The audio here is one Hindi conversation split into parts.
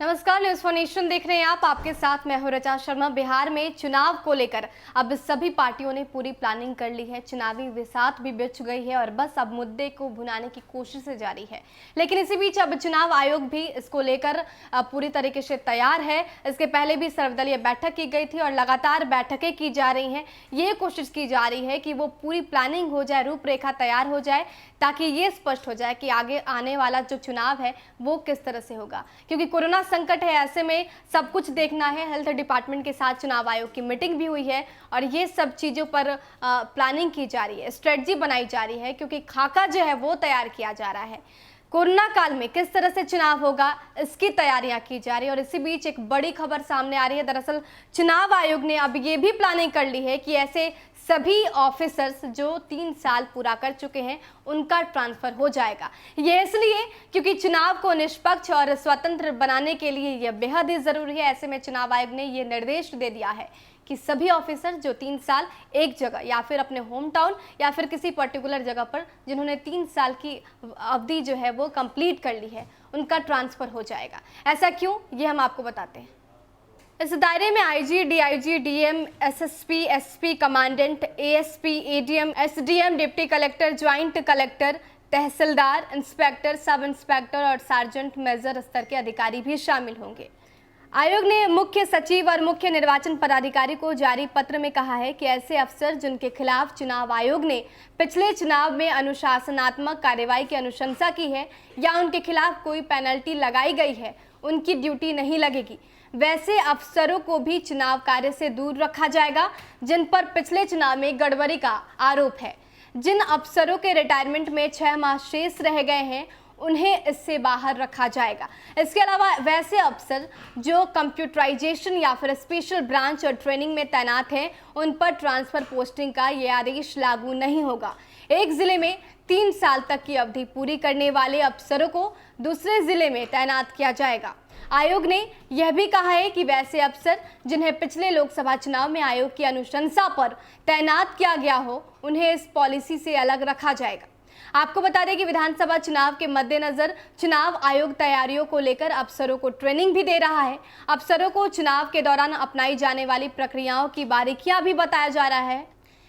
नमस्कार, न्यूज़ फॉर नेशन देख रहे हैं आप। आपके साथ मैं हूं रचा शर्मा। बिहार में चुनाव को लेकर अब सभी पार्टियों ने पूरी प्लानिंग कर ली है। चुनावी बिसात भी बिछ गई है और बस अब मुद्दे को भुनाने की कोशिश जारी है। लेकिन इसी बीच अब चुनाव आयोग भी इसको लेकर पूरी तरीके से तैयार है। इसके पहले भी सर्वदलीय बैठक की गई थी और लगातार बैठकें की जा रही हैं। ये कोशिश की जा रही है कि वो पूरी प्लानिंग हो जाए, रूपरेखा तैयार हो जाए, ताकि ये स्पष्ट हो जाए कि आगे आने वाला जो चुनाव है वो किस तरह से होगा। क्योंकि कोरोना संकट है, ऐसे में सब कुछ देखना है। हेल्थ डिपार्टमेंट के साथ चुनाव आयोग की मीटिंग भी हुई है और ये सब चीज़ों पर प्लानिंग की जा रही है, स्ट्रेटजी बनाई जा रही है, क्योंकि खाका जो है वो तैयार किया जा रहा है। कोरोना काल में किस तरह से चुनाव होगा, इसकी तैयारियां की जा रही है। और इसी बीच एक बड़ी खबर सामने आ रही है। दरअसल चुनाव आयोग ने अब ये भी प्लानिंग कर ली है कि ऐसे सभी ऑफिसर्स जो 3 साल पूरा कर चुके हैं उनका ट्रांसफर हो जाएगा। ये इसलिए क्योंकि चुनाव को निष्पक्ष और स्वतंत्र बनाने के लिए यह बेहद ही जरूरी है। ऐसे में चुनाव आयोग ने यह निर्देश दे दिया है कि सभी ऑफिसर जो 3 साल एक जगह या फिर अपने होम टाउन या फिर किसी पर्टिकुलर जगह पर जिन्होंने 3 साल की अवधि जो है वो कंप्लीट कर ली है, उनका ट्रांसफर हो जाएगा। ऐसा क्यों, ये हम आपको बताते हैं। इस दायरे में IG, DIG, DM, SSP, SP, commandant, ASP, ADM, SDM, deputy collector, joint collector, tehsildar, inspector, sub inspector और सार्जेंट मेजर स्तर के अधिकारी भी शामिल होंगे। आयोग ने मुख्य सचिव और मुख्य निर्वाचन पदाधिकारी को जारी पत्र में कहा है कि ऐसे अफसर जिनके खिलाफ चुनाव आयोग ने पिछले चुनाव में अनुशासनात्मक कार्रवाई की अनुशंसा की है या उनके खिलाफ कोई पेनल्टी लगाई गई है, उनकी ड्यूटी नहीं लगेगी। वैसे अफसरों को भी चुनाव कार्य से दूर रखा जाएगा जिन पर पिछले चुनाव में गड़बड़ी का आरोप है। जिन अफसरों के रिटायरमेंट में 6 माह शेष रह गए हैं उन्हें इससे बाहर रखा जाएगा। इसके अलावा वैसे अफसर जो कंप्यूटराइजेशन या फिर स्पेशल ब्रांच और ट्रेनिंग में तैनात हैं उन पर ट्रांसफर पोस्टिंग का ये आदेश लागू नहीं होगा। एक जिले में 3 साल तक की अवधि पूरी करने वाले अफसरों को दूसरे जिले में तैनात किया जाएगा। आयोग ने यह भी कहा है कि वैसे अफसर जिन्हें पिछले लोकसभा चुनाव में आयोग की अनुशंसा पर तैनात किया गया हो उन्हें इस पॉलिसी से अलग रखा जाएगा। आपको बता दें कि विधानसभा चुनाव के मद्देनजर चुनाव आयोग तैयारियों को लेकर अफसरों को ट्रेनिंग भी दे रहा है। अफसरों को चुनाव के दौरान अपनाई जाने वाली प्रक्रियाओं की बारीकियां भी बताया जा रहा है।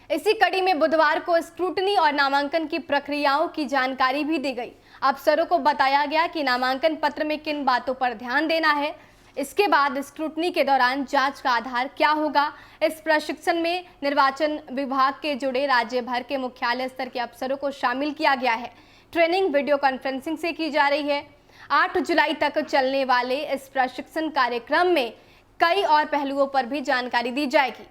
इसी कड़ी में बुधवार को स्क्रूटनी और नामांकन की प्रक्रियाओं की जानकारी भी दी गई। अफसरों को बताया गया कि नामांकन पत्र में किन बातों पर ध्यान देना है। इसके बाद स्क्रूटनी के दौरान जांच का आधार क्या होगा। इस प्रशिक्षण में निर्वाचन विभाग के जुड़े राज्य भर के मुख्यालय स्तर के अफसरों को शामिल किया गया है। ट्रेनिंग वीडियो कॉन्फ्रेंसिंग से की जा रही है। 8 जुलाई तक चलने वाले इस प्रशिक्षण कार्यक्रम में कई और पहलुओं पर भी जानकारी दी जाएगी।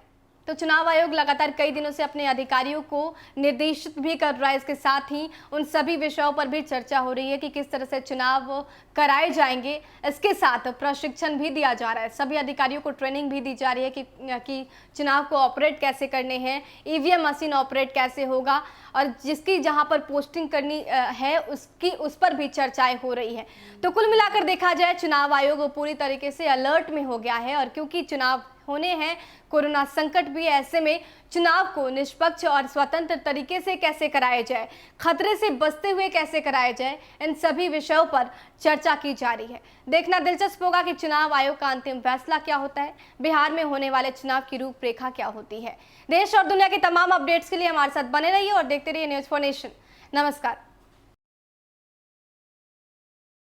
तो चुनाव आयोग लगातार कई दिनों से अपने अधिकारियों को निर्देशित भी कर रहा है। इसके साथ ही उन सभी विषयों पर भी चर्चा हो रही है कि किस तरह से चुनाव कराए जाएंगे। इसके साथ प्रशिक्षण भी दिया जा रहा है। सभी अधिकारियों को ट्रेनिंग भी दी जा रही है कि चुनाव को ऑपरेट कैसे करने हैं, ईवीएम मशीन ऑपरेट कैसे होगा और जिसकी जहां पर पोस्टिंग करनी है उस पर भी चर्चाएं हो रही है। तो कुल मिलाकर देखा जाए चुनाव आयोग पूरी तरीके से अलर्ट में हो गया है। और क्योंकि चुनाव होने हैं, कोरोना संकट भी, ऐसे में चुनाव को निष्पक्ष और स्वतंत्र तरीके से कैसे कराया जाए, खतरे से बचते हुए कैसे कराया जाए, इन सभी विषयों पर चर्चा की जा रही है। देखना दिलचस्प होगा कि चुनाव आयोग का अंतिम फैसला क्या होता है, बिहार में होने वाले चुनाव की रूपरेखा क्या होती है। देश और दुनिया की तमाम अपडेट्स के लिए हमारे साथ बने रहिए और देखते रहिए न्यूज़ फॉर नेशन। नमस्कार।